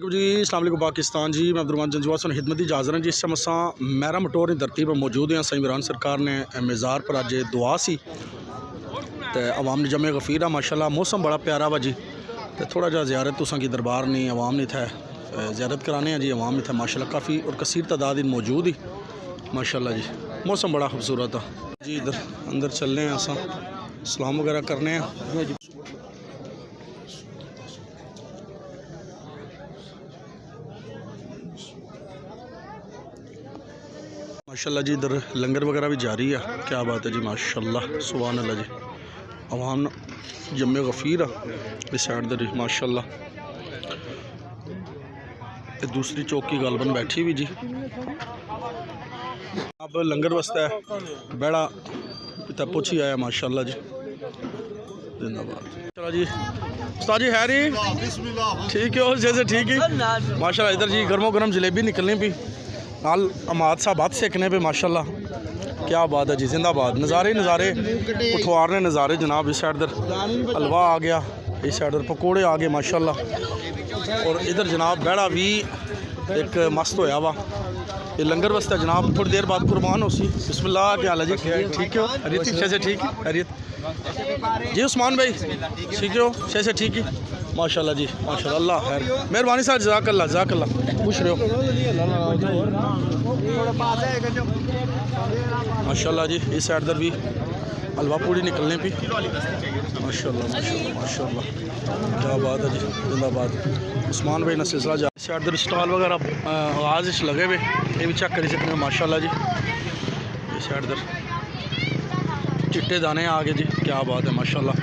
जी अस्सलाम वालेकुम पाकिस्तान जी। मैं अब्दुल जंजुआ सन खिदमती हाज़िर हैं जी। इस समय असां मैरा मटोर की धरती पर मौजूद हैं। साईं इमरान सरकार ने मेज़ार पर अज दुआ सी तो अवाम ने जमे गफ़ीर है माशाल्लाह। मौसम बड़ा प्यारा वा जी। तो थोड़ा जहा ज़ियारत तुसां की दरबार नहीं अवाम नहीं था ज़ियारत कराने जी। अवाम नहीं था माशाल्लाह काफ़ी और कसीर तादाद मौजूद ही माशाल्लाह जी। मौसम बड़ा खूबसूरत है जी। इधर अंदर चलने हैं असां सलाम वगैरह करने हैं। माशाल्लाह जी इधर लंगर वगैरह भी जारी है। क्या बात है जी माशाल्लाह सुभान अल्लाह जी। अवाम जम्मे गफ़ीर है इस साइड दर माशाल्लाह। दूसरी चौकी गालबन बैठी हुई जी। अब लंगर वस्ता है बेड़ा पिता पूछी आया माशाल्लाह जी। जिंदाबाद। चलो जी उस्ताद जी हैरी ठीक है जैसे ठीक है माशाल्लाह। इधर जी गर्मो गर्म जलेबी निकलनी भी नाल अमाद साहब हाथ सेकने पे माशाल्लाह। क्या बात है जी जिंदाबाद। नज़ारे नज़ारे उठवारने नज़ारे जनाब। इस साइड दर हलवा आ गया, इस साइड दर पकौड़े आ गए माशाल्लाह। और इधर जनाब बेड़ा भी एक मस्त होया वा। ये लंगर वस्ता जनाब थोड़ी देर बाद कुर्बान हो सी। बिस्मिल्लाह क्या हाल है जी ठीक हो हरीत से ठीक हरीत जी। उस्मान भाई ठीक हो से ठीक है माशाल्लाह जी माशाल्लाह। अल्लाह खैर मेहरबानी साहब जज़ाकल्लाह खुश रहो माशाल्लाह जी। इस साइड दर भी हलवा पूड़ी निकलने भी माशाल्लाह माशाल्लाह माशाल्लाह। क्या बात है जी जिंदाबाद। उस्मान भाई ने सिलसिला जा साइड दर स्टॉल वगैरह आवाज़ लगे हुए ये भी चेक करी सकते हैं माशाल्लाह जी। इस साइड दर चिट्टे दाने आ गए जी। क्या बात है माशाल्लाह।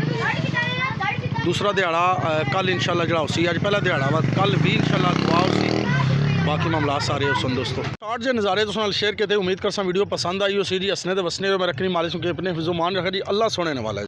दूसरा दिहाड़ा कल इंशाल्लाह जड़ा उसी अज पहला दिहाड़ा वा कल भी इंशाल्लाह दुआ उसी बाकी मामला सारे सुन दोस्तों। स्टार्ट जो नज़ारे तो शेयर करते उम्मीद कर वीडियो पसंद आई हो सी जी। हसने तो वसने मैं रखनी मालिक के अपने फिजो मान रखा जी। अल्लाह सोने वाला है।